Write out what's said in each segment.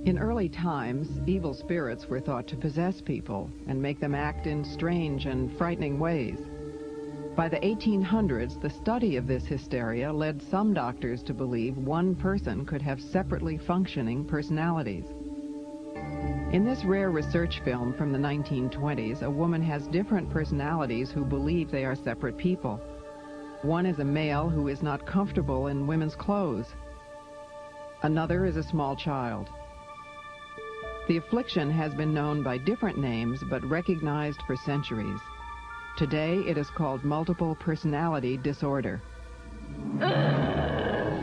In early times, evil spirits were thought to possess people and make them act in strange and frightening ways. By the 1800s, the study of this hysteria led some doctors to believe one person could have separately functioning personalities. In this rare research film from the 1920s, a woman has different personalities who believe they are separate people. One is a male who is not comfortable in women's clothes. Another is a small child. The affliction has been known by different names but recognized for centuries. Today it is called multiple personality disorder. A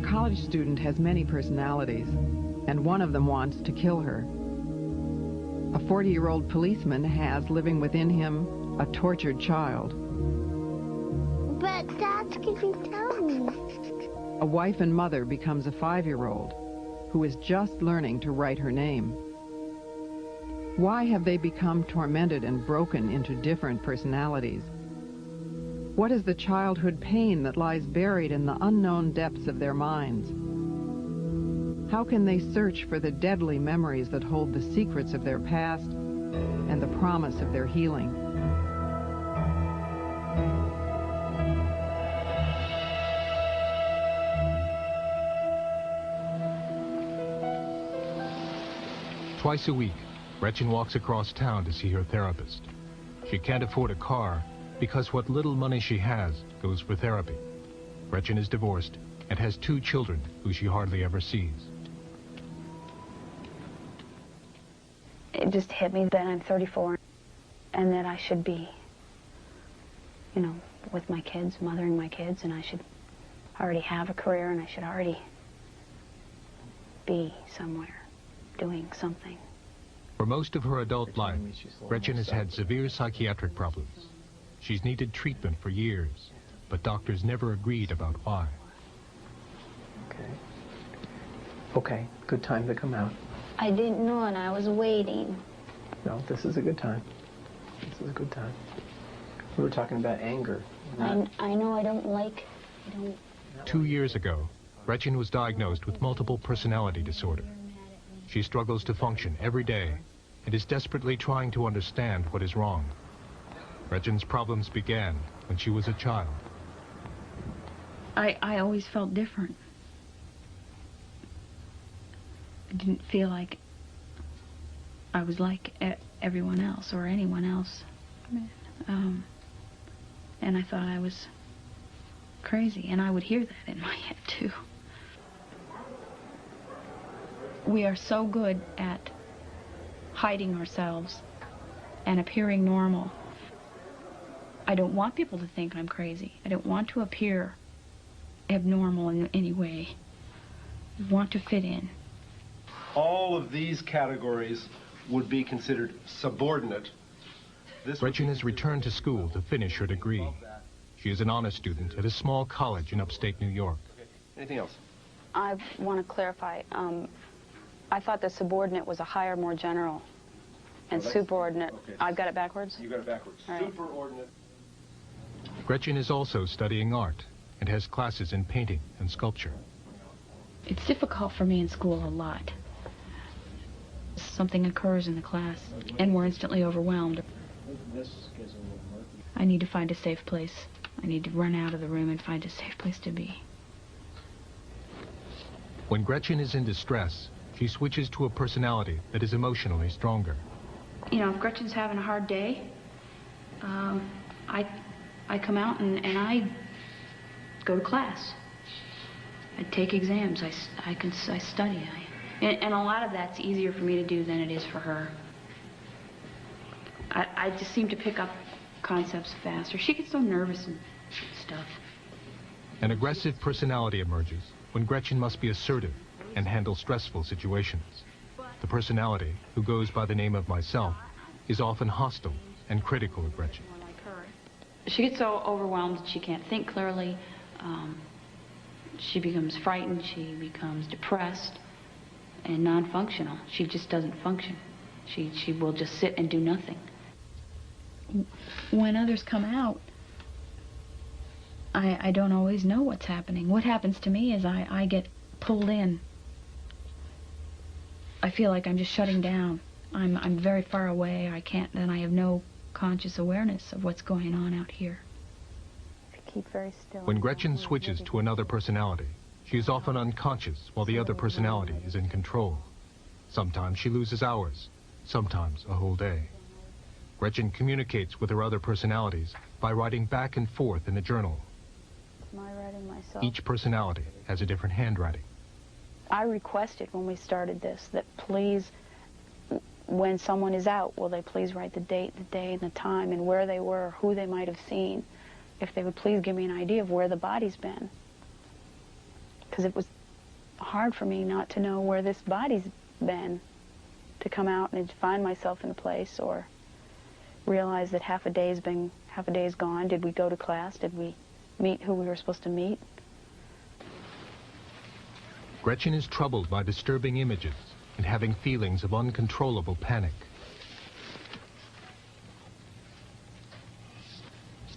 college student has many personalities, and one of them wants to kill her. A 40-year-old policeman has living within him a tortured child. But Dad, can you tell me? A wife and mother becomes a 5-year-old who is just learning to write her name. Why have they become tormented and broken into different personalities? What is the childhood pain that lies buried in the unknown depths of their minds? How can they search for the deadly memories that hold the secrets of their past and the promise of their healing? Twice a week, Gretchen walks across town to see her therapist. She can't afford a car because what little money she has goes for therapy. Gretchen is divorced and has 2 children who she hardly ever sees. It just hit me that I'm 34 and that I should be, you know, with my kids, mothering my kids, and I should already have a career and I should already be somewhere doing something. For most of her adult life, Gretchen has had severe psychiatric problems. She's needed treatment for years, but doctors never agreed about why. Okay, good time to come out. I didn't know and I was waiting. No, this is a good time. This is a good time. We were talking about anger. I know I don't like... 2 years ago, Gretchen was diagnosed with multiple personality disorder. She struggles to function every day and is desperately trying to understand what is wrong. Gretchen's problems began when she was a child. I always felt different. I didn't feel like I was like everyone else or anyone else. And I thought I was crazy, and I would hear that in my head too. We are so good at hiding ourselves and appearing normal. I don't want people to think I'm crazy. I don't want to appear abnormal in any way. I want to fit in. All of these categories would be considered subordinate. Gretchen has returned to school to finish her degree. She is an honor student at a small college in upstate New York. Okay. Anything else? I want to clarify. I thought the subordinate was a higher, more general, and superordinate. Okay. I've got it backwards? You got it backwards. All right. Superordinate. Gretchen is also studying art and has classes in painting and sculpture. It's difficult for me in school a lot. Something occurs in the class, and we're instantly overwhelmed. I need to find a safe place. I need to run out of the room and find a safe place to be. When Gretchen is in distress, she switches to a personality that is emotionally stronger. You know, if Gretchen's having a hard day, I come out and I go to class. I take exams. I study. And a lot of that's easier for me to do than it is for her. I just seem to pick up concepts faster. She gets so nervous and stuff. An aggressive personality emerges when Gretchen must be assertive and handle stressful situations. The personality, who goes by the name of myself, is often hostile and critical of Gretchen. She gets so overwhelmed that she can't think clearly. She becomes frightened. She becomes depressed and non-functional. She just doesn't function. She will just sit and do nothing. When others come out, I don't always know what's happening. What happens to me is I get pulled in I feel like I'm just shutting down. I'm very far away. I have no conscious awareness of what's going on out here. Keep very still. When Gretchen switches to another personality, she is often unconscious while the other personality is in control. Sometimes she loses hours, sometimes a whole day. Gretchen communicates with her other personalities by writing back and forth in a journal. Am I writing myself? Each personality has a different handwriting. I requested when we started this that please, when someone is out, will they please write the date, the day, and the time, and where they were, who they might have seen. If they would please give me an idea of where the body's been. Because it was hard for me not to know where this body's been, to come out and find myself in a place or realize that half a day's gone. Did we go to class? Did we meet who we were supposed to meet? Gretchen is troubled by disturbing images and having feelings of uncontrollable panic.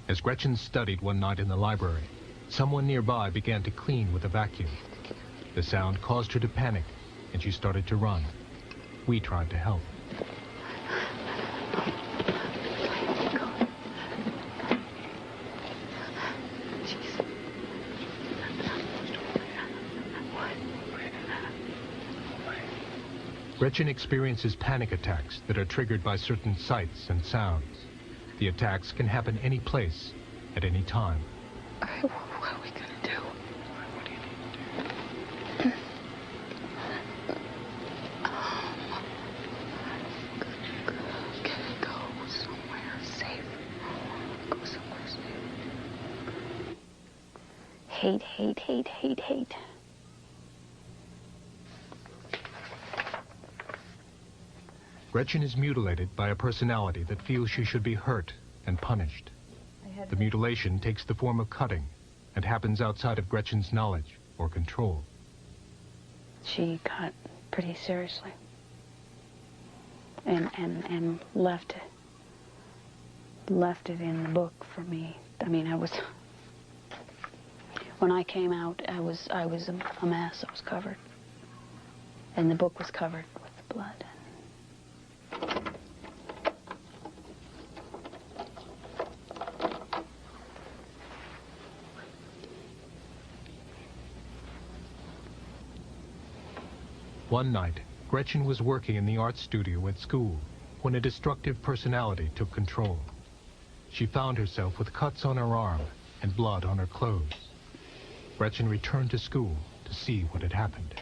As Gretchen studied one night in the library, someone nearby began to clean with a vacuum. The sound caused her to panic, and she started to run. We tried to help. Gretchen experiences panic attacks that are triggered by certain sights and sounds. The attacks can happen any place, at any time. What are we going to do? What do you need to do? Go somewhere safe. Go somewhere safe. Hate, hate, hate, hate, hate. Gretchen is mutilated by a personality that feels she should be hurt and punished. The mutilation takes the form of cutting and happens outside of Gretchen's knowledge or control. She cut pretty seriously and left it in the book for me. I mean, when I came out, I was a mess. I was covered, and the book was covered with blood. One night, Gretchen was working in the art studio at school when a destructive personality took control. She found herself with cuts on her arm and blood on her clothes. Gretchen returned to school to see what had happened.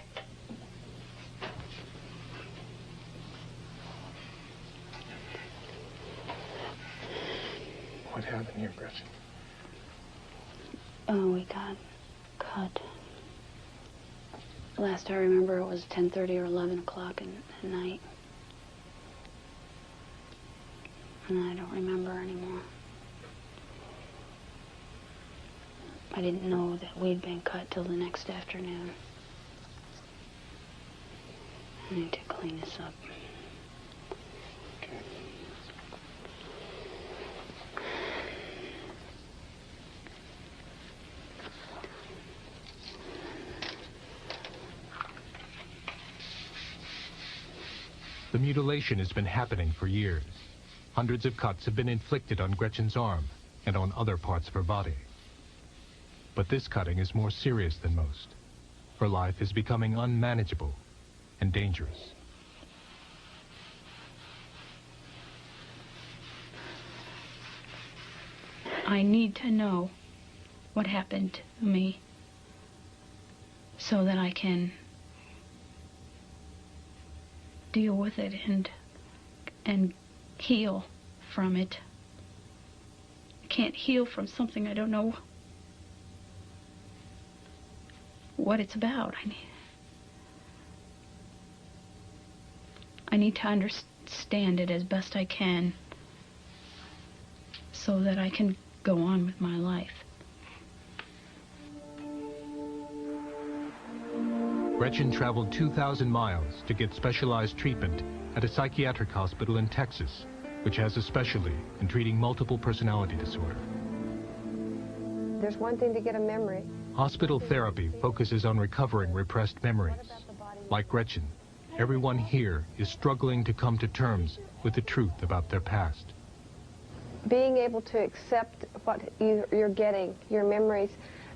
What happened here, Gretchen? Oh, we got cut. Last I remember, it was 10:30 or 11 o'clock at night. And I don't remember anymore. I didn't know that we'd been cut till the next afternoon. I need to clean this up. Okay. The mutilation has been happening for years. Hundreds of cuts have been inflicted on Gretchen's arm and on other parts of her body. But this cutting is more serious than most. Her life is becoming unmanageable and dangerous. I need to know what happened to me so that I can deal with it and heal from it. I can't heal from something I don't know what it's about. I need to understand it as best I can so that I can go on with my life. Gretchen traveled 2,000 miles to get specialized treatment at a psychiatric hospital in Texas, which has a specialty in treating multiple personality disorder. There's one thing to get a memory. Hospital therapy focuses on recovering repressed memories. Like Gretchen, everyone here is struggling to come to terms with the truth about their past. Being able to accept what you're getting, your memories,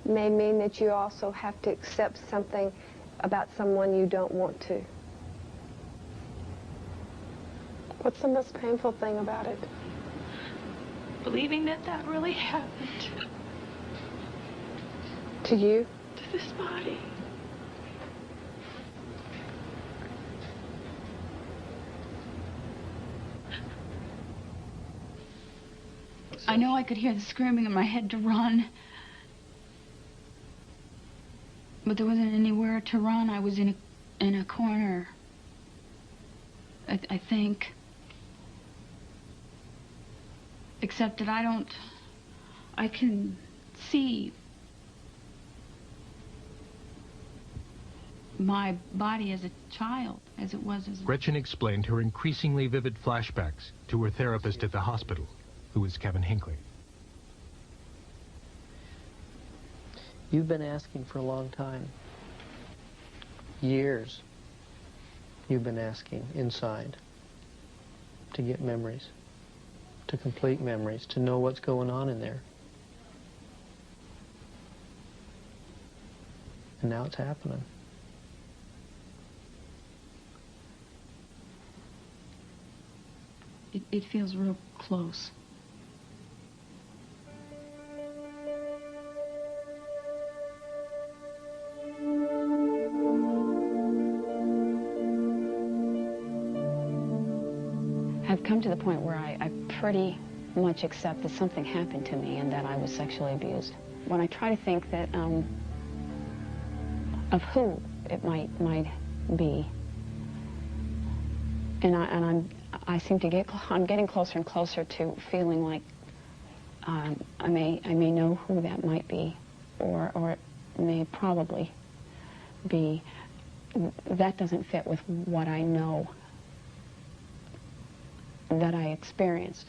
may mean that you also have to accept something about someone you don't want to. What's the most painful thing about it? Believing that that really happened To you? to this body. I know I could hear the screaming in my head to run, but there wasn't anywhere to run. I was in a corner, I think. Except that I can see my body as a child, as it was as a... Gretchen explained her increasingly vivid flashbacks to her therapist at the hospital, who was Kevin Hinckley. You've been asking for a long time. Years. You've been asking inside to get memories, to complete memories, to know what's going on in there. And now it's happening. It feels real close. I've come to the point where I pretty much accept that something happened to me and that I was sexually abused. When I try to think that of who it might be, and I seem to I'm getting closer and closer to feeling like I may know who that might be, or it may probably be. That doesn't fit with what I know that I experienced,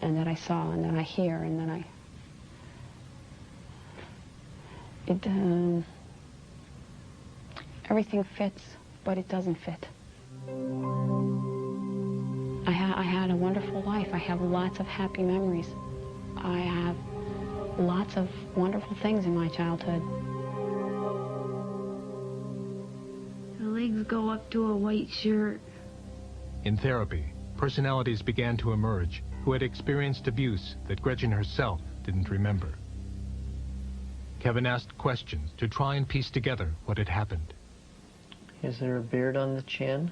and that I saw, and that I hear, and that everything fits, but it doesn't fit. I had a wonderful life. I have lots of happy memories. I have lots of wonderful things in my childhood. Her legs go up to a white shirt. In therapy, personalities began to emerge who had experienced abuse that Gretchen herself didn't remember. Kevin asked questions to try and piece together what had happened. Is there a beard on the chin?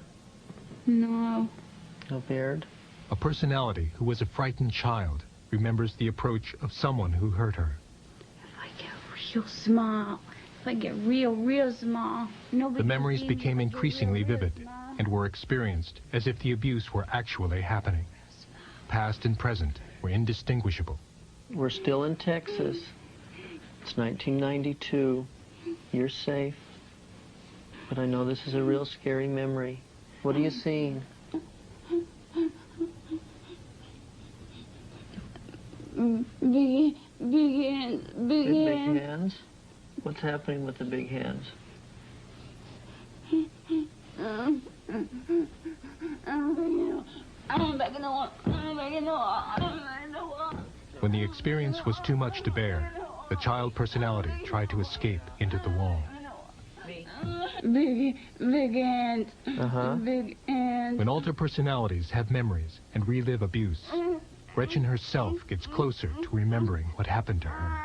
No. No beard? A personality who was a frightened child remembers the approach of someone who hurt her. If I get real small, if I get real small, nobody. The memories can see me. became If I get increasingly real vivid small. and were experienced as if the abuse were actually happening. Past and present were indistinguishable. We're still in Texas. It's 1992. You're safe. But I know this is a real scary memory. What are you seeing? Big hands, big Big hands. hands? What's happening with the big hands? When the experience was too much to bear, the child personality tried to escape into the wall. Big hands. Big hands. When alter personalities have memories and relive abuse, Gretchen herself gets closer to remembering what happened to her.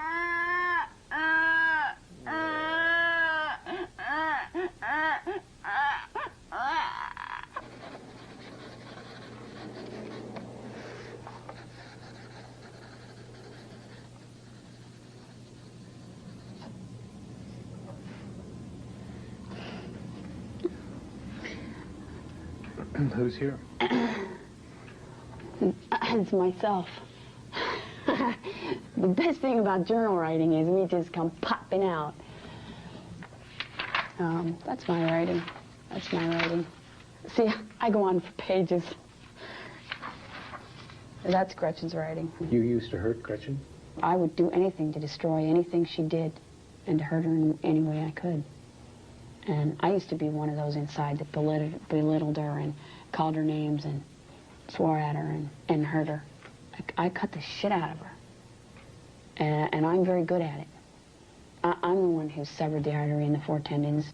Who's here? It's myself. The best thing about journal writing is we just come popping out. That's my writing. That's my writing. See, I go on for pages. That's Gretchen's writing. You used to hurt Gretchen? I would do anything to destroy anything she did and to hurt her in any way I could. And I used to be one of those inside that belittled her and called her names and swore at her and hurt her. I cut the shit out of her. And I'm very good at it. I'm the one who severed the artery in the 4 tendons.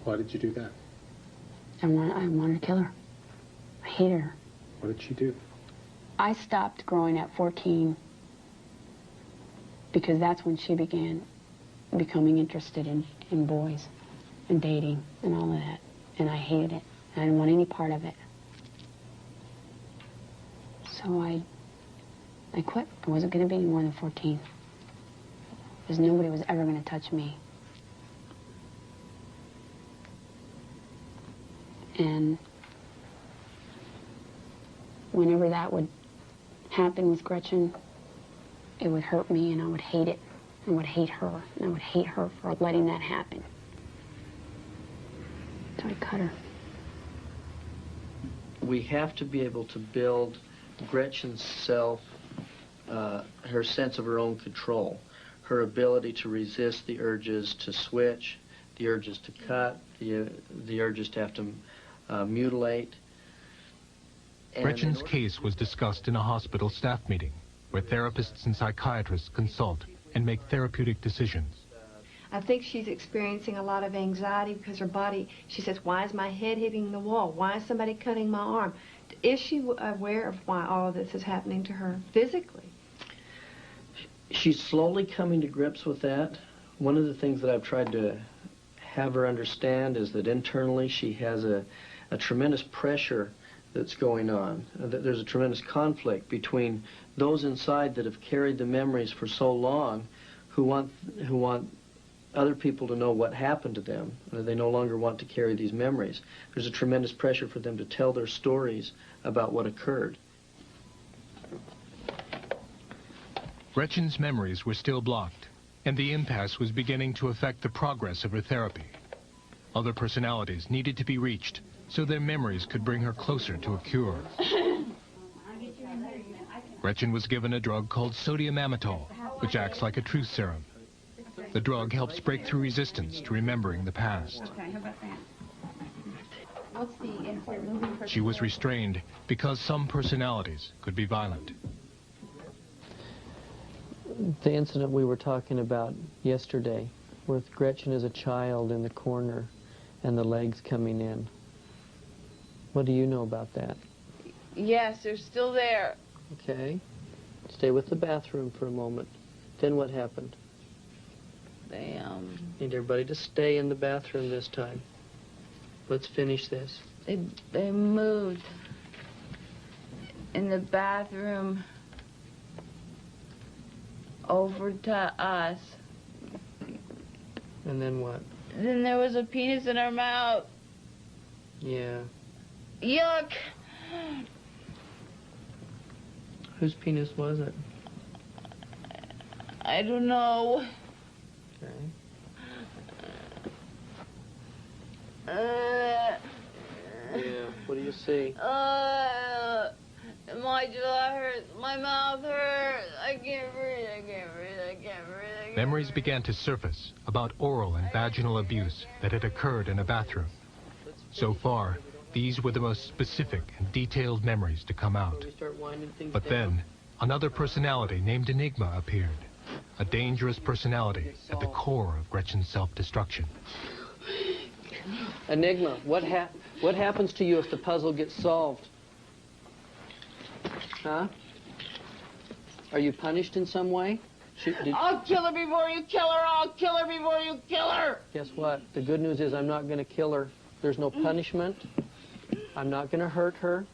Why did you do that? I wanted to kill her. I hated her. What did she do? I stopped growing at 14 because that's when she began becoming interested in boys and dating and all of that. And I hated it. I didn't want any part of it. So I quit. I wasn't going to be any more than 14. Because nobody was ever going to touch me. And whenever that would happen with Gretchen, it would hurt me and I would hate it. I would hate her, and I would hate her for letting that happen. So I cut her. We have to be able to build Gretchen's self, her sense of her own control, her ability to resist the urges to switch, the urges to cut, the urges to have to mutilate. Gretchen's case was discussed in a hospital staff meeting, where therapists and psychiatrists consult and make therapeutic decisions. I think she's experiencing a lot of anxiety because her body, she says, why is my head hitting the wall? Why is somebody cutting my arm? Is she aware of why all of this is happening to her physically? She's slowly coming to grips with that. One of the things that I've tried to have her understand is that internally she has a tremendous pressure that's going on. There's a tremendous conflict between those inside that have carried the memories for so long who want other people to know what happened to them. They no longer want to carry these memories. There's a tremendous pressure for them to tell their stories about what occurred. Gretchen's memories were still blocked, and the impasse was beginning to affect the progress of her therapy. Other personalities needed to be reached so their memories could bring her closer to a cure. Gretchen was given a drug called sodium amytal, which acts like a truth serum. The drug helps break through resistance to remembering the past. Okay, how about that? She was restrained because some personalities could be violent. The incident we were talking about yesterday, with Gretchen as a child in the corner and the legs coming in. What do you know about that? Yes, they're still there. Okay. Stay with the bathroom for a moment. Then what happened? They, Need everybody to stay in the bathroom this time. Let's finish this. They moved in the bathroom over to us. And then what? Then there was a penis in her mouth. Yeah. Yuck! Whose penis was it? I don't know. Okay. Yeah, what do you see? My jaw hurts, my mouth hurts, I can't breathe, I can't breathe, I can't breathe. Memories began to surface about oral and vaginal abuse that had occurred in a bathroom. So far, these were the most specific and detailed memories to come out. But then, another personality named Enigma appeared. A dangerous personality at the core of Gretchen's self-destruction. Enigma, what happens to you if the puzzle gets solved? Huh? Are you punished in some way? I'll kill her before you kill her! I'll kill her before you kill her! Guess what? The good news is I'm not going to kill her. There's no punishment. I'm not going to hurt her.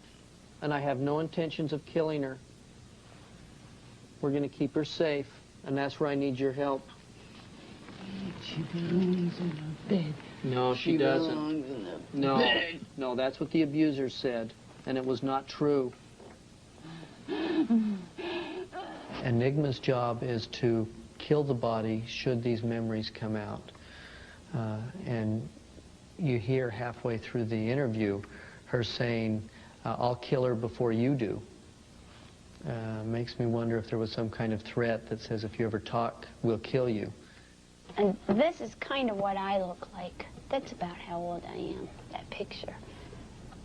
And I have no intentions of killing her. We're going to keep her safe. And that's where I need your help. She belongs in a bed. No, she doesn't. No, no, that's what the abuser said. And it was not true. Enigma's job is to kill the body should these memories come out. And you hear halfway through the interview her saying, I'll kill her before you do. Makes me wonder if there was some kind of threat that says if you ever talk, we'll kill you. And this is kind of what I look like. That's about how old I am, that picture.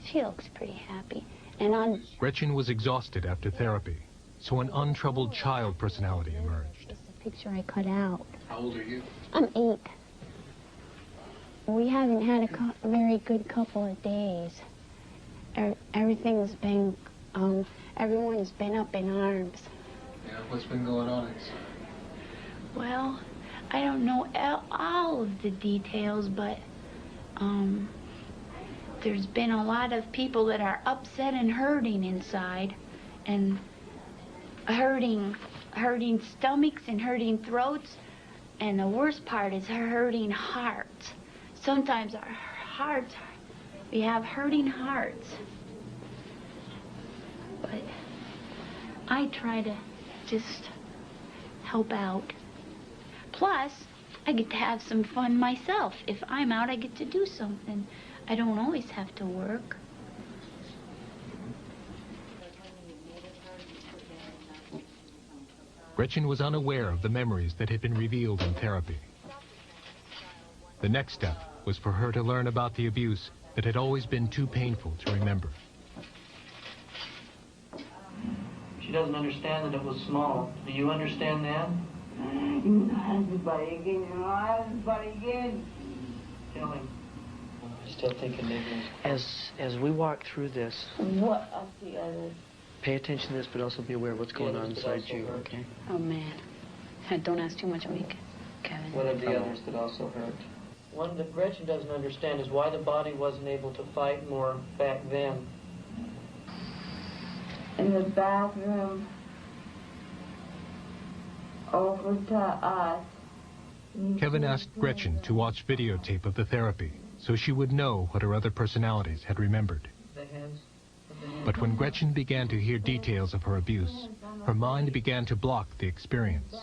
She looks pretty happy. And on Gretchen was exhausted after therapy, so an untroubled child personality emerged. it's the picture I cut out. How old are you? I'm 8. We haven't had a very good couple of days. Everything's been, everyone's been up in arms. Yeah, what's been going on inside? Well, I don't know all of the details, but there's been a lot of people that are upset and hurting inside, and hurting stomachs and hurting throats, and the worst part is hurting hearts. Sometimes our hearts, we have hurting hearts. But I try to just help out. Plus, I get to have some fun myself. If I'm out, I get to do something. I don't always have to work. Gretchen was unaware of the memories that had been revealed in therapy. The next step was for her to learn about the abuse that had always been too painful to remember. She doesn't understand that it was small. Do you understand that? Killing. I still think enigmas. As we walk through this, What of the others? pay attention to this, but also be aware of what's going on inside you, okay? Oh, man. Don't ask too much of me, Kevin. What of the others that also hurt? One that Gretchen doesn't understand is why the body wasn't able to fight more back then. In the bathroom, over to us. Kevin asked Gretchen to watch videotape of the therapy so she would know what her other personalities had remembered. The hands. But when Gretchen began to hear details of her abuse, her mind began to block the experience.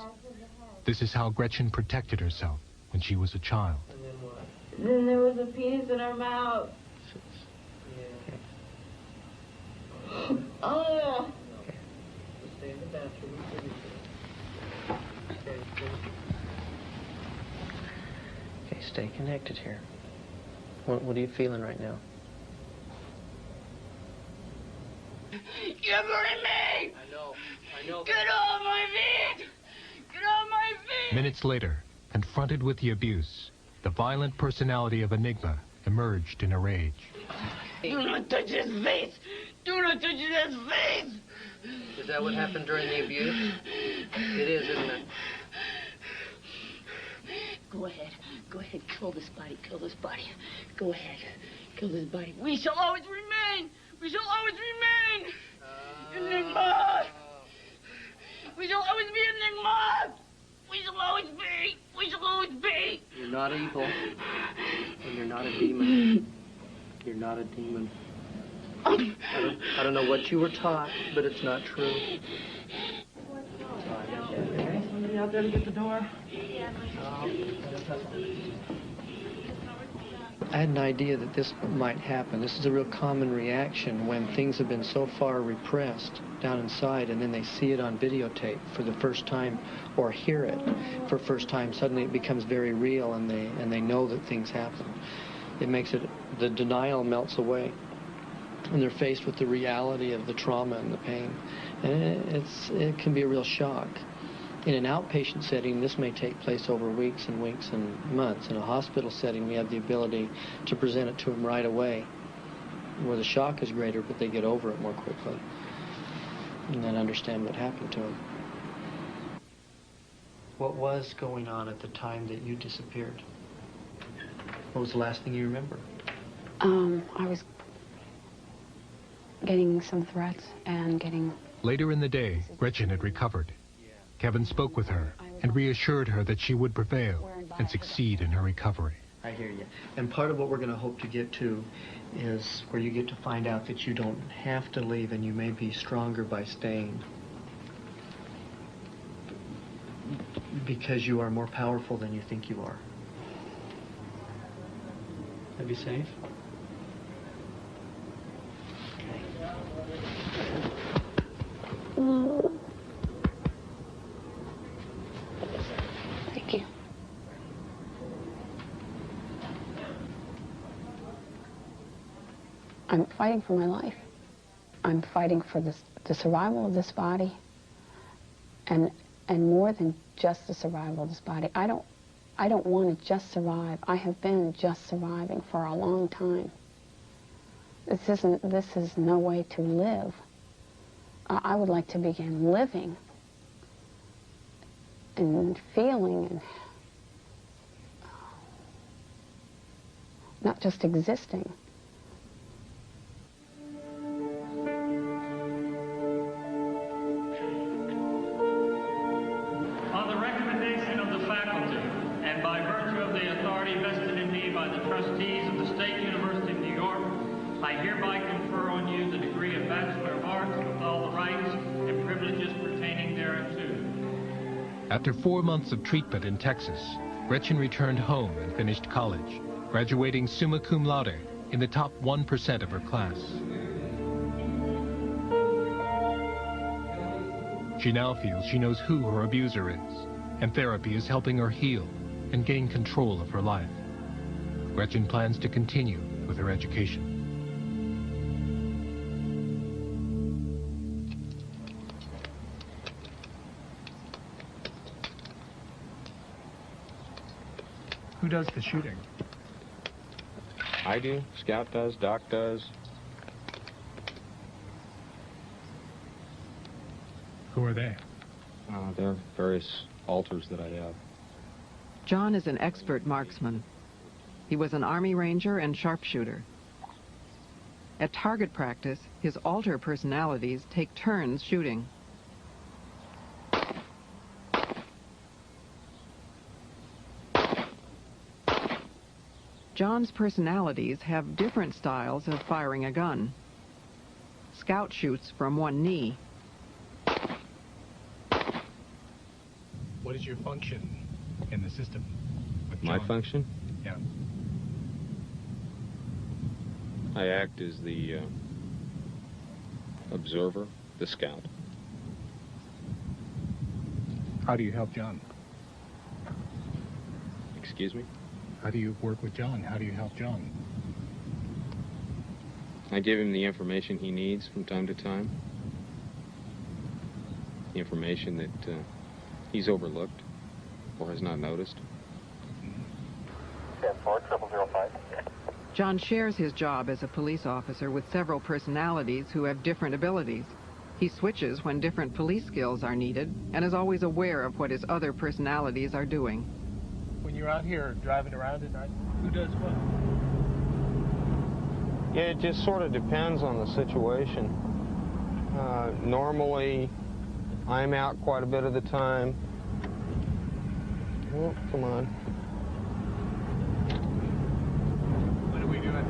This is how Gretchen protected herself when she was a child. And then what? Then there was a penis in her mouth. Yeah. Oh. Stay in the bathroom. Okay, stay connected here. What are you feeling right now? You're hurting me! I know. Get off my feet! Get off my feet! Minutes later, confronted with the abuse, the violent personality of Enigma emerged in a rage. Do not touch his face! Do not touch his face! Is that what happened during the abuse? It is, isn't it? Go ahead, kill this body, Go ahead, kill this body. We shall always remain! We shall always remain! Enigma! We shall always be Enigma! We shall always be! We shall always be! You're not evil. And you're not a demon. You're not a demon. I don't know what you were taught, but it's not true. Somebody out there to get the door? I had an idea that this might happen. This is a real common reaction when things have been so far repressed down inside and then they see it on videotape for the first time or hear it for the first time. Suddenly it becomes very real and they know that things happen. It makes it, the denial melts away and they're faced with the reality of the trauma and the pain. And it can be a real shock. In an outpatient setting, this may take place over weeks and weeks and months. In a hospital setting, we have the ability to present it to them right away, where the shock is greater, but they get over it more quickly, and then understand what happened to them. What was going on at the time that you disappeared? What was the last thing you remember? I was getting some threats and getting... Later in the day, Gretchen had recovered. Kevin spoke with her and reassured her that she would prevail and succeed in her recovery. I hear you. And part of what we're going to hope to get to is where you get to find out that you don't have to leave and you may be stronger by staying. Because you are more powerful than you think you are. That'd be safe? Thank you. I'm fighting for my life. I'm fighting for the survival of this body, and more than just the survival of this body. I don't want to just survive. I have been just surviving for a long time. This is no way to live. I would like to begin living and feeling and not just existing. On the recommendation of the faculty and by virtue of the authority vested in me by the trustees of the State University of New York, I hereby confer on you the degree of Bachelor of Arts with all the rights and privileges pertaining thereunto. After 4 months of treatment in Texas, Gretchen returned home and finished college, graduating summa cum laude in the top 1% of her class. She now feels she knows who her abuser is, and therapy is helping her heal and gain control of her life. Gretchen plans to continue with her education. Who does the shooting? I do. Scout does. Doc does. Who are they? They're various alters that I have. John is an expert marksman. He was an Army Ranger and sharpshooter. At target practice, his alter personalities take turns shooting. John's personalities have different styles of firing a gun. Scout shoots from one knee. What is your function in the system? My function? Yeah. I act as the observer, the scout. How do you help John? Excuse me? How do you work with John? How do you help John? I give him the information he needs from time to time. The information that he's overlooked or has not noticed. 10-4-0005. John shares his job as a police officer with several personalities who have different abilities. He switches when different police skills are needed and is always aware of what his other personalities are doing. When you're out here driving around at night, who does what? Yeah, it just sort of depends on the situation. Normally, I'm out quite a bit of the time. Oh, come on. What are we doing?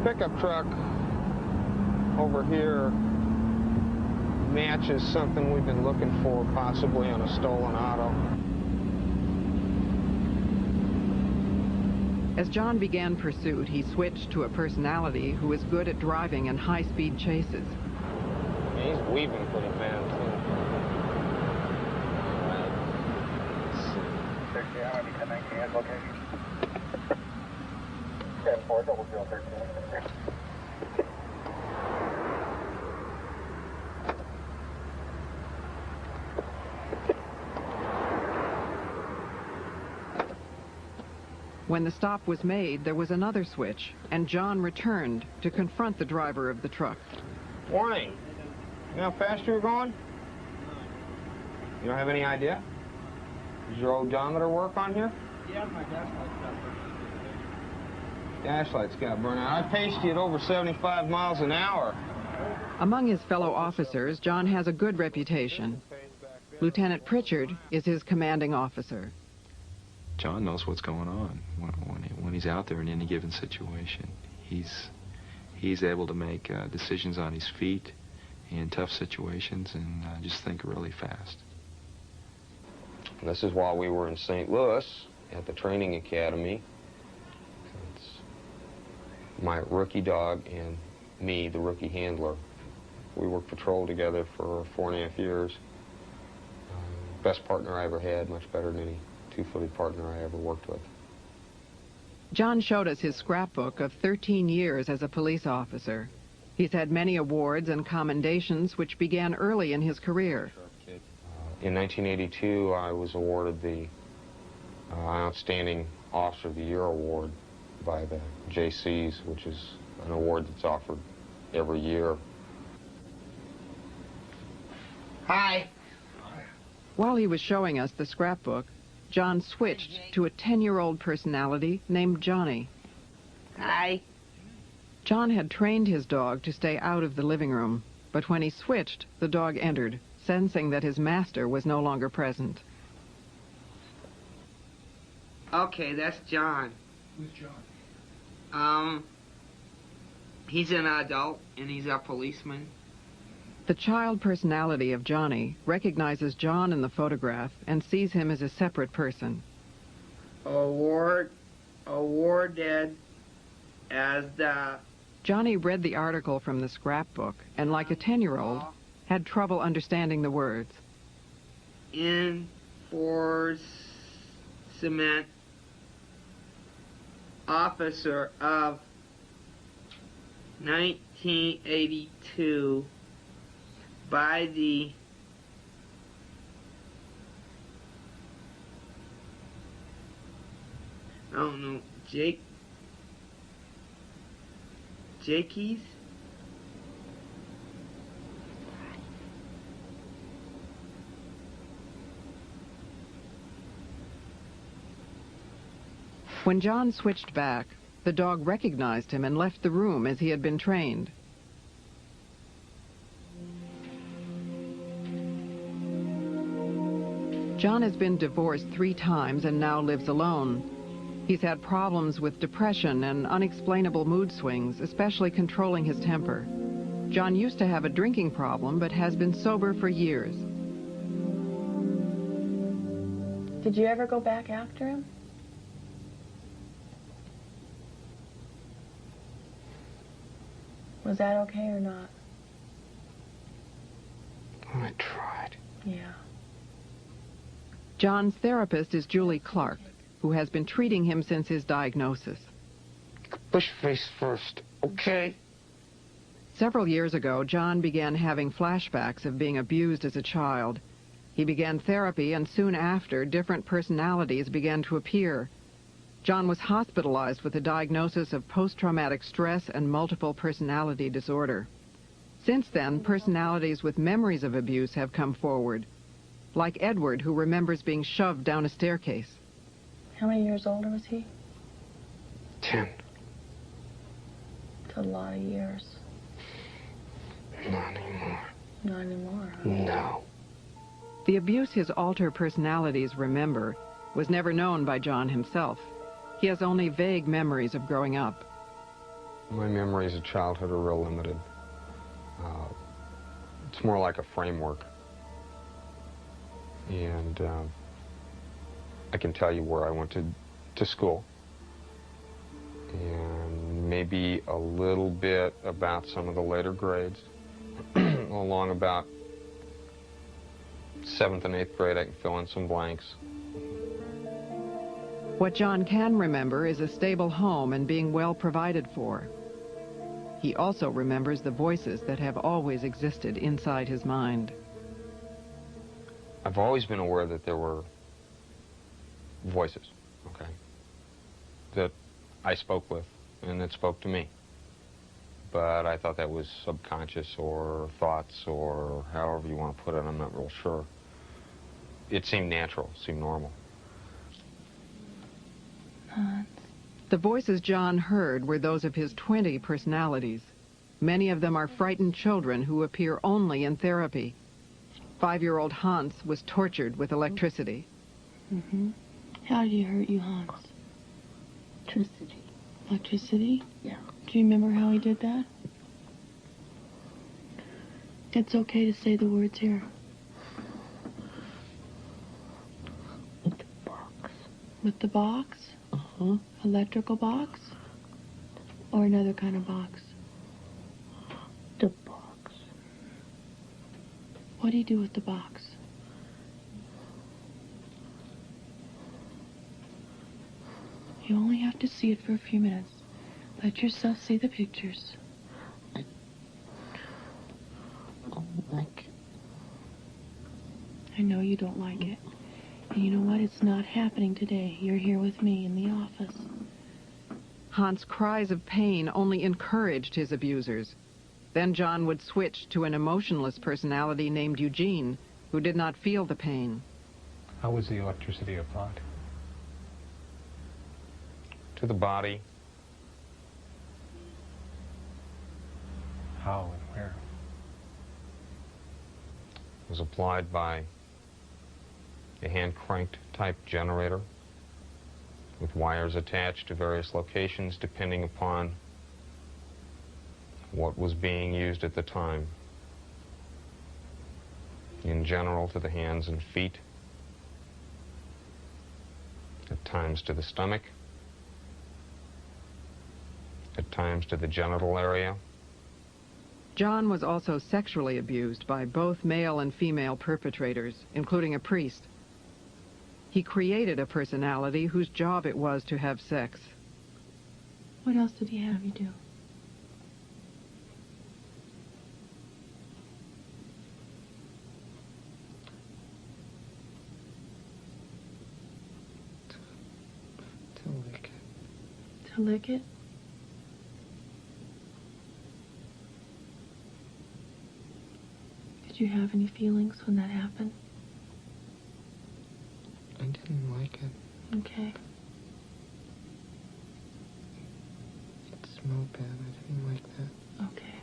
Pickup truck over here matches something we've been looking for, possibly on a stolen auto. As John began pursuit, he switched to a personality who is good at driving in high-speed chases. Yeah, he's weaving pretty fast, too. Location. 10-4-0013. When the stop was made, there was another switch, and John returned to confront the driver of the truck. Warning. You know how fast you were going? You don't have any idea? Does your odometer work on here? Yeah, my gaslight's got burned. Gaslight's got burned out. I paced you at over 75 miles an hour. Among his fellow officers, John has a good reputation. Lieutenant Pritchard is his commanding officer. John knows what's going on when he's out there in any given situation. He's able to make decisions on his feet in tough situations and just think really fast. This is while we were in St. Louis at the training academy. It's my rookie dog, and me, the rookie handler. We worked patrol together for 4.5 years. Best partner I ever had, much better than any two-footed partner I ever worked with. John showed us his scrapbook of 13 years as a police officer. He's had many awards and commendations which began early in his career. In 1982, I was awarded the Outstanding Officer of the Year award by the JCs, which is an award that's offered every year. Hi. While he was showing us the scrapbook, John switched to a 10-year-old personality named Johnny. Hi. John had trained his dog to stay out of the living room, but when he switched, the dog entered, sensing that his master was no longer present. Okay, that's John. Who's John? He's an adult, and he's a policeman. The child personality of Johnny recognizes John in the photograph and sees him as a separate person. Awarded as the... Johnny read the article from the scrapbook and, like a 10-year-old, had trouble understanding the words. Enforcement officer of 1982 by the I don't know, Jakeys? When John switched back, the dog recognized him and left the room as he had been trained. John has been divorced 3 times and now lives alone. He's had problems with depression and unexplainable mood swings, especially controlling his temper. John used to have a drinking problem, but has been sober for years. Did you ever go back after him? Was that okay or not? I tried. Yeah. John's therapist is Julie Clark, who has been treating him since his diagnosis. Push face first, okay? Several years ago, John began having flashbacks of being abused as a child. He began therapy, and soon after, different personalities began to appear. John was hospitalized with a diagnosis of post-traumatic stress and multiple personality disorder. Since then, personalities with memories of abuse have come forward, like Edward, who remembers being shoved down a staircase. How many years older was he? 10. It's a lot of years. Not anymore. Not anymore, huh? No. The abuse his alter personalities remember was never known by John himself. He has only vague memories of growing up. My memories of childhood are real limited. It's more like a framework. And I can tell you where I went to school. And maybe a little bit about some of the later grades. Along about 7th and 8th grade, I can fill in some blanks. What John can remember is a stable home and being well provided for. He also remembers the voices that have always existed inside his mind. I've always been aware that there were voices, okay, that I spoke with and that spoke to me. But I thought that was subconscious or thoughts or however you want to put it, I'm not real sure. It seemed natural, it seemed normal. The voices John heard were those of his 20 personalities. Many of them are frightened children who appear only in therapy. 5-year-old Hans was tortured with electricity. Mm-hmm. How did he hurt you, Hans? Electricity. Electricity? Yeah. Do you remember how he did that? It's okay to say the words here. With the box. With the box? Uh-huh. Electrical box? Or another kind of box? What do you do with the box? You only have to see it for a few minutes. Let yourself see the pictures. I don't like it. I know you don't like it. And you know what? It's not happening today. You're here with me in the office. Hans' cries of pain only encouraged his abusers. Then John would switch to an emotionless personality named Eugene, who did not feel the pain. How was the electricity applied? To the body. How and where? It was applied by a hand-cranked type generator with wires attached to various locations depending upon what was being used at the time. In general, to the hands and feet, at times to the stomach, at times to the genital area. John was also sexually abused by both male and female perpetrators, including a priest. He created a personality whose job it was to have sex. What else did he have you do? To lick it. To lick it? Did you have any feelings when that happened? I didn't like it. Okay. It smelled bad. I didn't like that. Okay.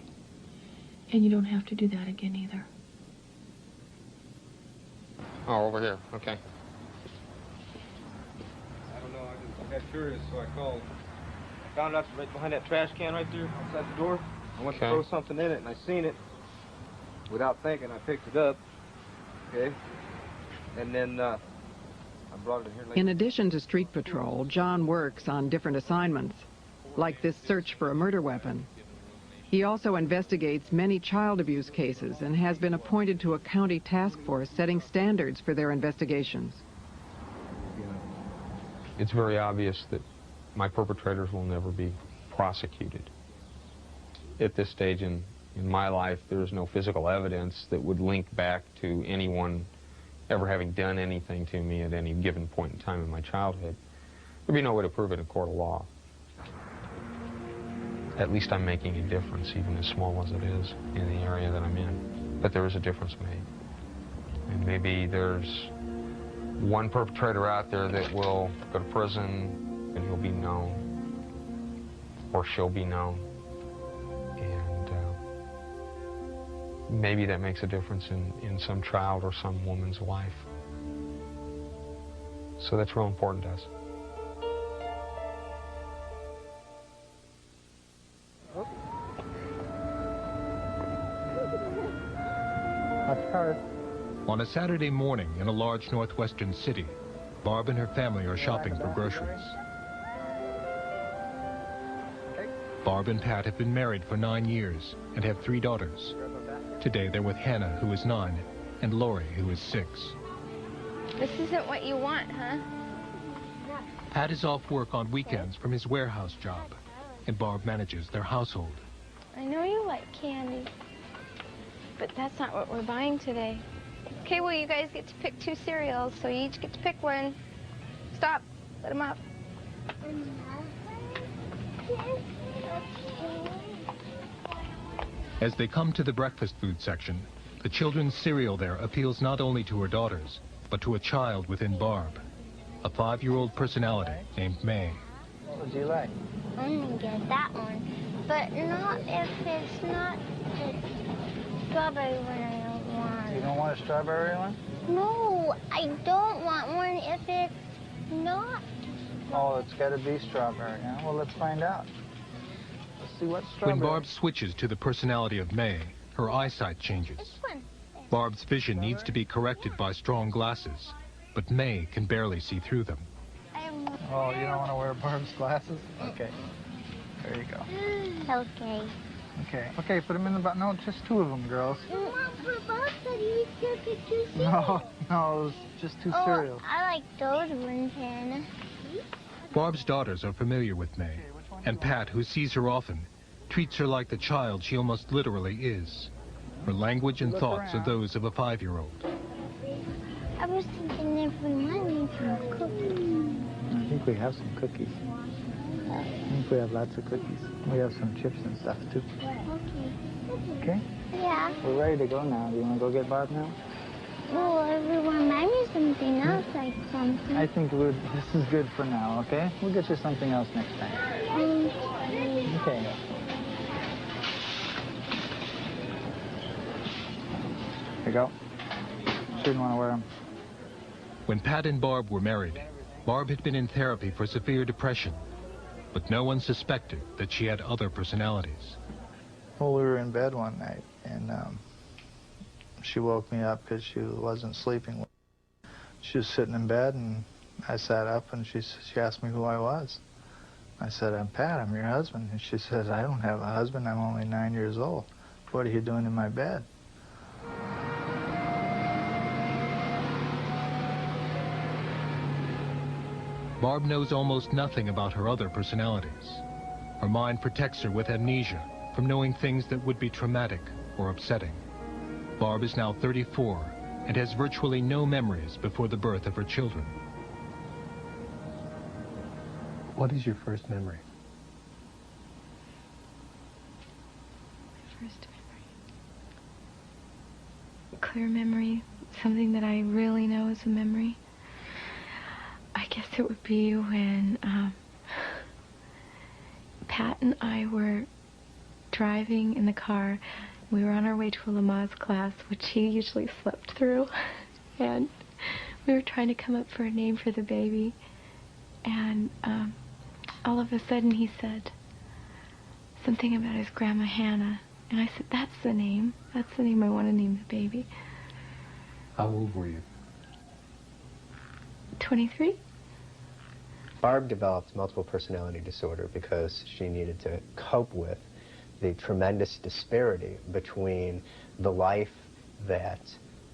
And you don't have to do that again either. Oh, over here. Okay. I don't know. I got curious, so I called. I found out right behind that trash can right there outside the door. I went to throw something in it, and I seen it. Without thinking, I picked it up. Okay. And then I brought it in here later. In addition to street patrol, John works on different assignments, like this search for a murder weapon. He also investigates many child abuse cases and has been appointed to a county task force setting standards for their investigations. It's very obvious that my perpetrators will never be prosecuted. At this stage in my life, there's no physical evidence that would link back to anyone ever having done anything to me at any given point in time in my childhood. There'd be no way to prove it in court of law. At least I'm making a difference, even as small as it is, in the area that I'm in. But there is a difference made. And maybe there's one perpetrator out there that will go to prison and he'll be known, or she'll be known. And maybe that makes a difference in some child or some woman's life. So that's real important to us. On a Saturday morning in a large northwestern city, Barb and her family are shopping for groceries. Barb and Pat have been married for 9 years and have 3 daughters. Today they're with Hannah, who is 9, and Lori, who is 6. This isn't what you want, huh? Pat is off work on weekends from his warehouse job, and Barb manages their household. I know you like candy, but that's not what we're buying today. Okay, well, you guys get to pick 2 cereals, so you each get to pick one. Stop. Let him up. As they come to the breakfast food section, the children's cereal there appeals not only to her daughters, but to a child within Barb, a 5-year-old personality named May. What would you like? I'm gonna get that one, but not if it's not the strawberry one I want. You don't want a strawberry one? No, I don't want one if it's not. Oh, it's got to be strawberry, huh? Well, let's find out. Let's see what strawberry. When Barb switches to the personality of May, her eyesight changes. Barb's vision needs to be corrected by strong glasses, but May can barely see through them. Oh, you don't want to wear Barb's glasses? Okay. There you go. Okay. Okay. Okay, put them in the box. No, just 2 of them, girls. Mom, for both of these, you could do No, no, it was just 2 cereals. I like those ones, Hannah. Barb's daughters are familiar with May, and Pat, who sees her often, treats her like the child she almost literally is. Her language and thoughts are those of a 5-year-old. I was thinking if we wanted some cookies. I think we have some cookies. I think we have lots of cookies. We have some chips and stuff, too. Okay. Okay? Yeah. We're ready to go now. Do you want to go get Barb now? Well, everyone buy me something else, like something. I think this is good for now, okay? We'll get you something else next time. Okay. Here you go. She didn't want to wear them. When Pat and Barb were married, Barb had been in therapy for severe depression, but no one suspected that she had other personalities. Well, we were in bed one night, and she woke me up because she wasn't sleeping. She was sitting in bed, and I sat up, and she asked me who I was. I said, I'm Pat, I'm your husband. And she says, I don't have a husband, I'm only 9 years old. What are you doing in my bed? Barb knows almost nothing about her other personalities. Her mind protects her with amnesia from knowing things that would be traumatic or upsetting. Barb is now 34 and has virtually no memories before the birth of her children. What is your first memory? First memory. Clear memory, something that I really know is a memory. I guess it would be when Pat and I were driving in the car. We were on our way to a Lamaze class, which he usually slept through. And we were trying to come up for a name for the baby. And all of a sudden he said something about his grandma Hannah. And I said, that's the name. That's the name I want to name the baby. How old were you? 23. Barb developed multiple personality disorder because she needed to cope with the tremendous disparity between the life that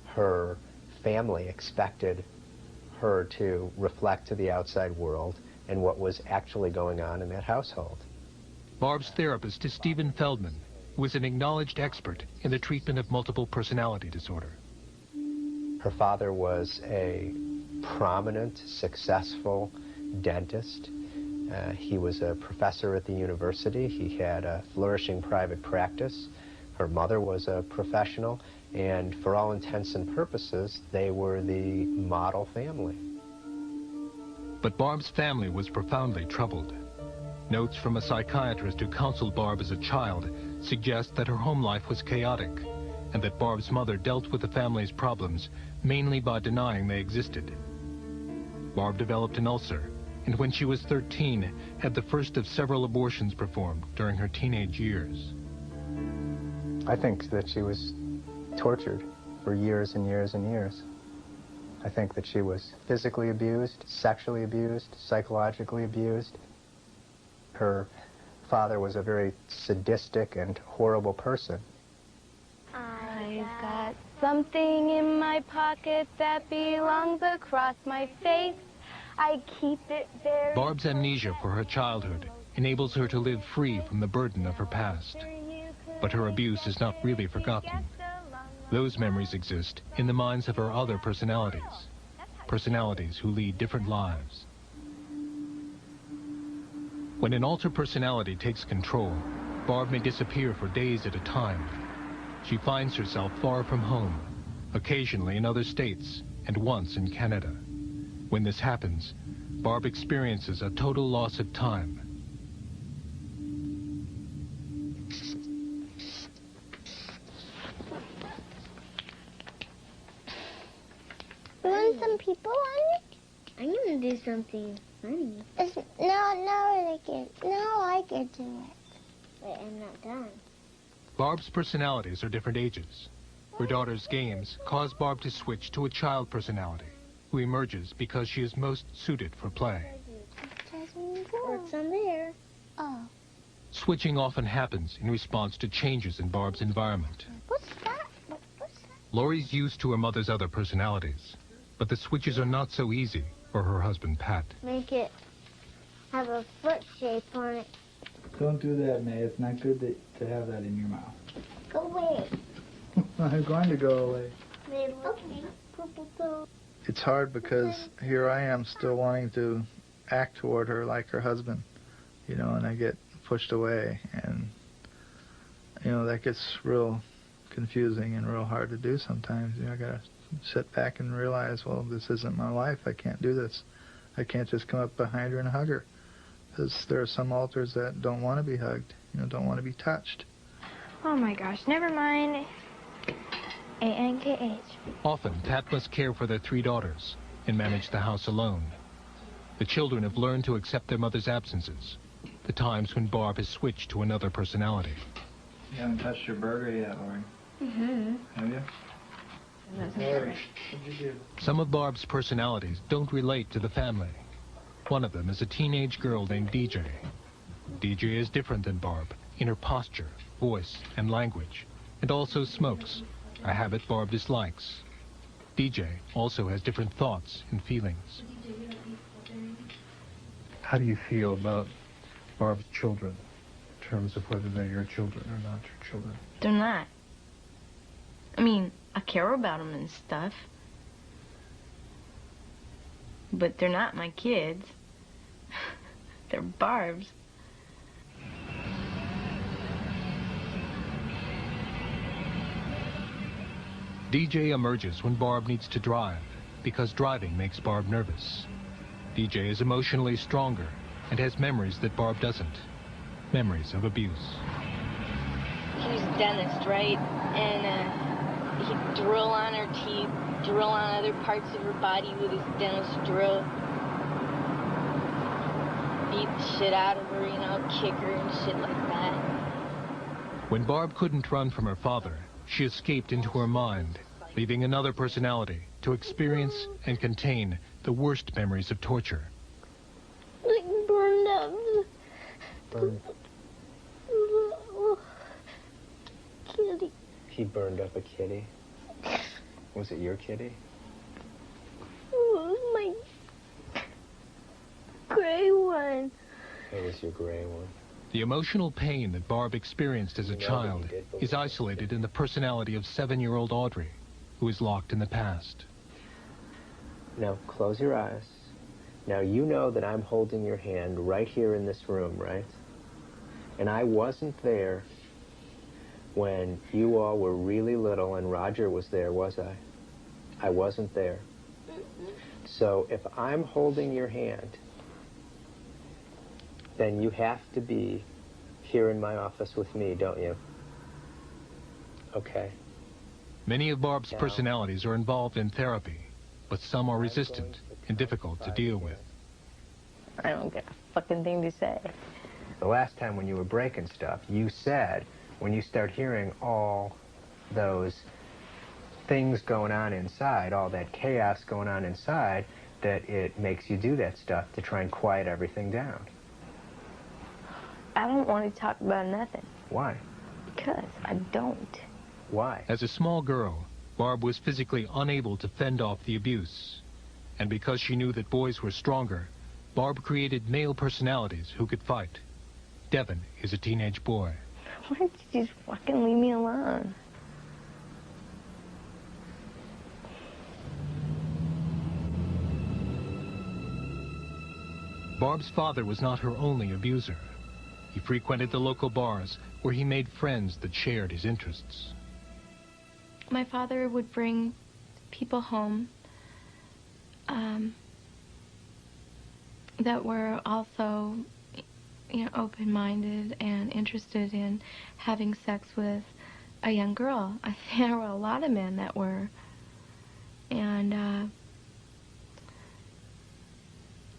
her family expected her to reflect to the outside world and what was actually going on in that household. Barb's therapist is Stephen Feldman, who is an acknowledged expert in the treatment of multiple personality disorder. Her father was a prominent, successful dentist. He was a professor at the university. He had a flourishing private practice. Her mother was a professional, and for all intents and purposes, they were the model family. But Barb's family was profoundly troubled. Notes from a psychiatrist who counseled Barb as a child suggest that her home life was chaotic, and that Barb's mother dealt with the family's problems mainly by denying they existed. Barb developed an ulcer, and when she was 13, had the first of several abortions performed during her teenage years. I think that she was tortured for years and years and years. I think that she was physically abused, sexually abused, psychologically abused. Her father was a very sadistic and horrible person. I've got something in my pocket that belongs across my face. I keep it very... Barb's amnesia for her childhood enables her to live free from the burden of her past. But her abuse is not really forgotten. Those memories exist in the minds of her other personalities. Personalities who lead different lives. When an alter personality takes control, Barb may disappear for days at a time. She finds herself far from home, occasionally in other states, and once in Canada. When this happens, Barb experiences a total loss of time. You want some people on it? I'm going to do something funny. No, I can do it. Wait, I'm not done. Barb's personalities are different ages. Her daughter's games cause Barb to switch to a child personality, who emerges because she is most suited for play. What's on there? Oh. Switching often happens in response to changes in Barb's environment. What's that? Laurie's used to her mother's other personalities, but the switches are not so easy for her husband, Pat. Make it have a foot shape on it. Don't do that, May. It's not good to have that in your mouth. Go away. I'm going to go away. Okay. Purple toe. It's hard because here I am still wanting to act toward her like her husband, you know, and I get pushed away, and, you know, that gets real confusing and real hard to do sometimes. You know, I gotta sit back and realize, well, this isn't my life. I can't do this. I can't just come up behind her and hug her, because there are some alters that don't want to be hugged, you know, don't want to be touched. Oh my gosh, never mind. A-N-K-H. Often, Pat must care for their 3 daughters and manage the house alone. The children have learned to accept their mother's absences, the times when Barb has switched to another personality. You haven't touched your burger yet, Laurie. Mm-hmm. Have you? Laurie, what'd you do? Some of Barb's personalities don't relate to the family. One of them is a teenage girl named DJ. DJ is different than Barb in her posture, voice, and language, and also smokes, a habit Barb dislikes. DJ also has different thoughts and feelings. How do you feel about Barb's children, in terms of whether they're your children or not your children? They're not. I mean, I care about them and stuff, but they're not my kids. They're Barb's. DJ emerges when Barb needs to drive, because driving makes Barb nervous. DJ is emotionally stronger and has memories that Barb doesn't. Memories of abuse. He's a dentist, right? And he'd drill on her teeth, drill on other parts of her body with his dentist drill. Beat the shit out of her, you know, kick her and shit like that. When Barb couldn't run from her father, she escaped into her mind, leaving another personality to experience and contain the worst memories of torture. Like burned up. Burned. Kitty. He burned up a kitty. Was it your kitty? It was my gray one. It was your gray one. The emotional pain that Barb experienced as a child is isolated in the personality of 7-year-old Audrey, who is locked in the past. Now, close your eyes. Now, you know that I'm holding your hand right here in this room, right? And I wasn't there when you all were really little and Roger was there, was I? I wasn't there. So, if I'm holding your hand, then you have to be here in my office with me, don't you? Okay. Many of Barb's personalities are involved in therapy, but some are resistant and difficult to deal with. I don't get a fucking thing to say. The last time when you were breaking stuff, you said when you start hearing all those things going on inside, all that chaos going on inside, that it makes you do that stuff to try and quiet everything down. I don't want to talk about nothing. Why? Because I don't. Why? As a small girl, Barb was physically unable to fend off the abuse. And because she knew that boys were stronger, Barb created male personalities who could fight. Devin is a teenage boy. Why don't you just fucking leave me alone? Barb's father was not her only abuser. He frequented the local bars where he made friends that shared his interests. My father would bring people home that were also, you know, open-minded and interested in having sex with a young girl. I think there were a lot of men that were. And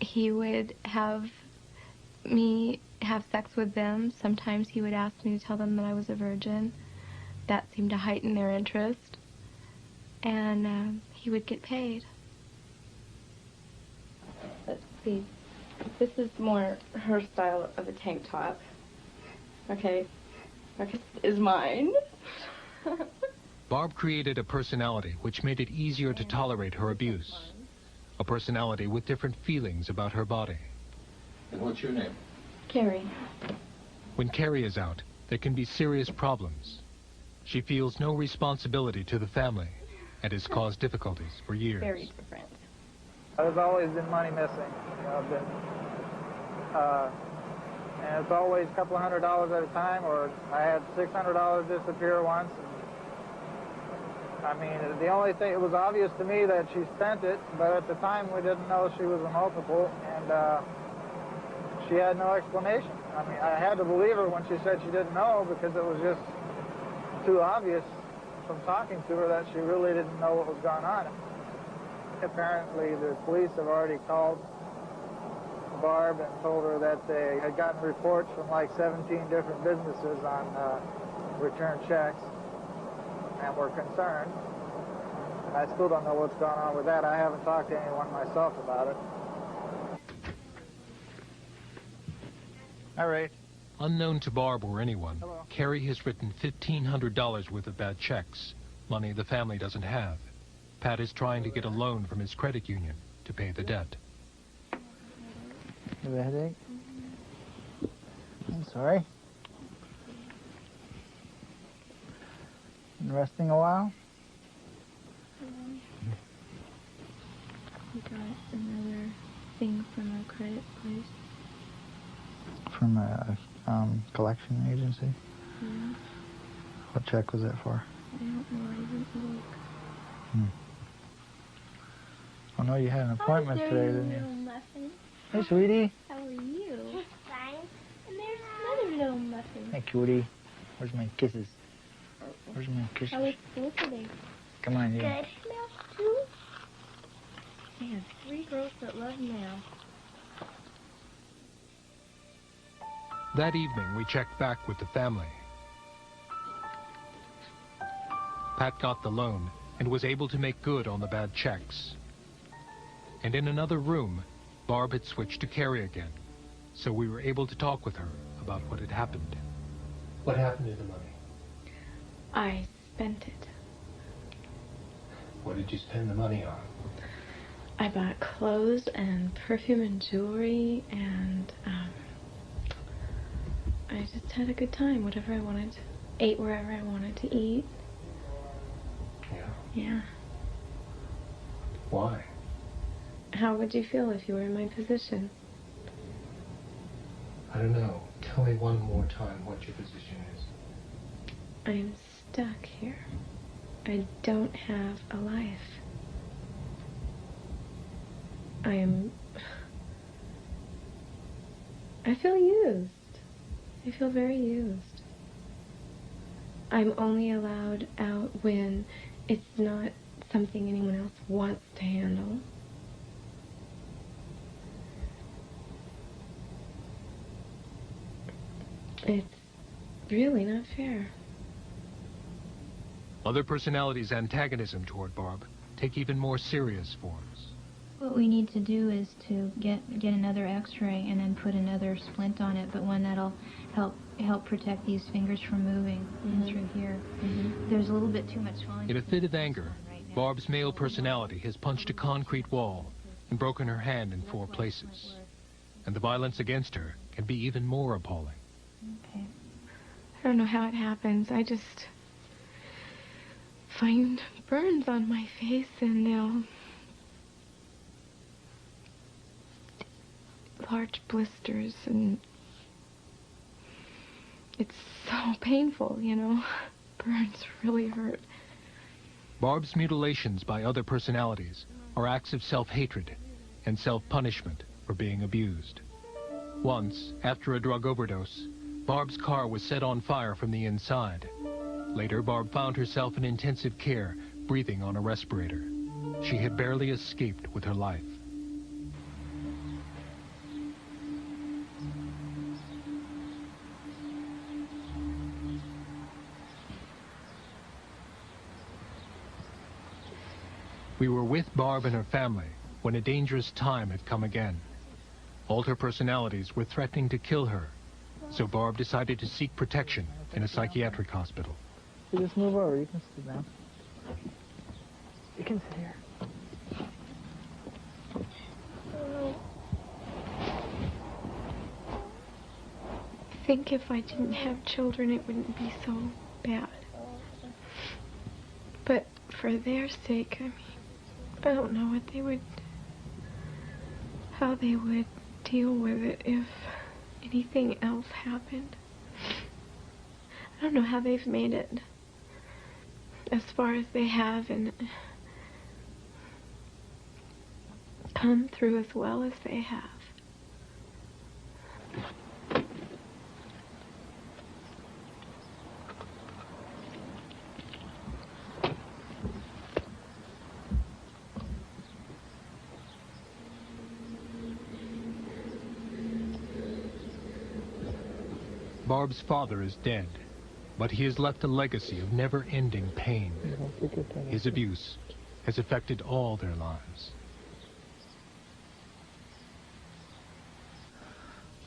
he would have me have sex with them. Sometimes he would ask me to tell them that I was a virgin. That seemed to heighten their interest. And he would get paid. Let's see. This is more her style of a tank top. Okay, is mine. Barb created a personality which made it easier to tolerate her abuse. A personality with different feelings about her body. And what's your name? Carrie. When Carrie is out, there can be serious problems. She feels no responsibility to the family and has caused difficulties for years. Very different. There's always been money missing. You know, and it's always a couple of $100 at a time, or I had $600 disappear once. I mean, the only thing, it was obvious to me that she spent it, but at the time we didn't know she was a multiple, and she had no explanation. I mean, I had to believe her when she said she didn't know, because it was just too obvious from talking to her that she really didn't know what was going on. Apparently the police have already called Barb and told her that they had gotten reports from like 17 different businesses on returned checks and were concerned. And I still don't know what's going on with that. I haven't talked to anyone myself about it. All right. Unknown to Barb or anyone, Carrie has written $1,500 worth of bad checks, money the family doesn't have. Pat is trying to get a loan from his credit union to pay the debt. You have a headache? I'm sorry. Been resting a while? We got another thing from our credit place. From a collection agency? Yeah. What check was it for? I don't know, I didn't look. I know you had an appointment today, didn't you? Muffin. Hey, sweetie. How are you? Fine. And there's another little muffin. Hey, cutie. Where's my kisses? Where's my kisses? How was school today? Come on, you. Good. Math too? I have 3 girls that love math. That evening, we checked back with the family. Pat got the loan and was able to make good on the bad checks. And in another room, Barb had switched to Carrie again, so we were able to talk with her about what had happened. What happened to the money? I spent it. What did you spend the money on? I bought clothes and perfume and jewelry, and I just had a good time, whatever I wanted. Ate wherever I wanted to eat. Yeah? Yeah. Why? How would you feel if you were in my position? I don't know. Tell me one more time what your position is. I'm stuck here. I don't have a life. I feel used. I feel very used. I'm only allowed out when it's not something anyone else wants to handle. It's really not fair. Other personalities' antagonism toward Barb take even more serious forms. What we need to do is to get another x-ray and then put another splint on it, but one that'll help protect these fingers from moving in through here. There's a little bit too much swelling. In a fit of anger, Barb's male personality has punched a concrete wall and broken her hand in 4 places. And the violence against her can be even more appalling. Okay. I don't know how it happens. I just find burns on my face, and they'll large blisters, and it's so painful, you know. Burns really hurt. Barb's mutilations by other personalities are acts of self-hatred and self-punishment for being abused. Once, after a drug overdose, Barb's car was set on fire from the inside. Later, Barb found herself in intensive care, breathing on a respirator. She had barely escaped with her life. We were with Barb and her family when a dangerous time had come again. All her personalities were threatening to kill her, So Barb decided to seek protection in a psychiatric hospital. You just move over. You can sit down. You can sit here. I think if I didn't have children, it wouldn't be so bad. But for their sake, I mean, I don't know what they would, how they would deal with it if anything else happened. I don't know how they've made it as far as they have and come through as well as they have. Barb's father is dead, but he has left a legacy of never-ending pain. His abuse has affected all their lives.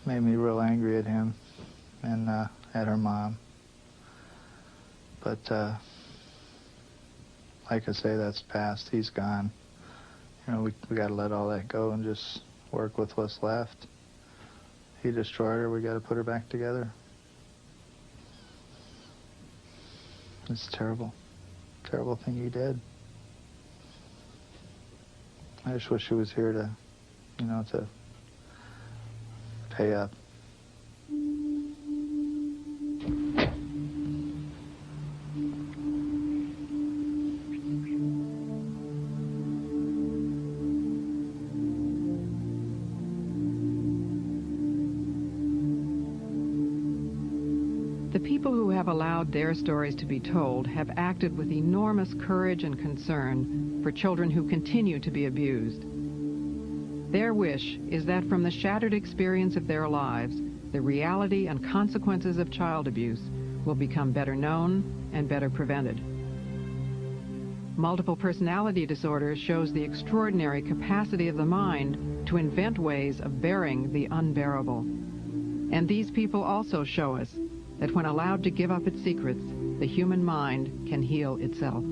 Made me real angry at him and at her mom. But like I say, that's past. He's gone. You know, we got to let all that go and just work with what's left. He destroyed her. We got to put her back together. It's terrible. Terrible thing he did. I just wish he was here to, you know, to pay up. The people who have allowed their stories to be told have acted with enormous courage and concern for children who continue to be abused. Their wish is that from the shattered experience of their lives, the reality and consequences of child abuse will become better known and better prevented. Multiple personality disorder shows the extraordinary capacity of the mind to invent ways of bearing the unbearable. And these people also show us that when allowed to give up its secrets, the human mind can heal itself.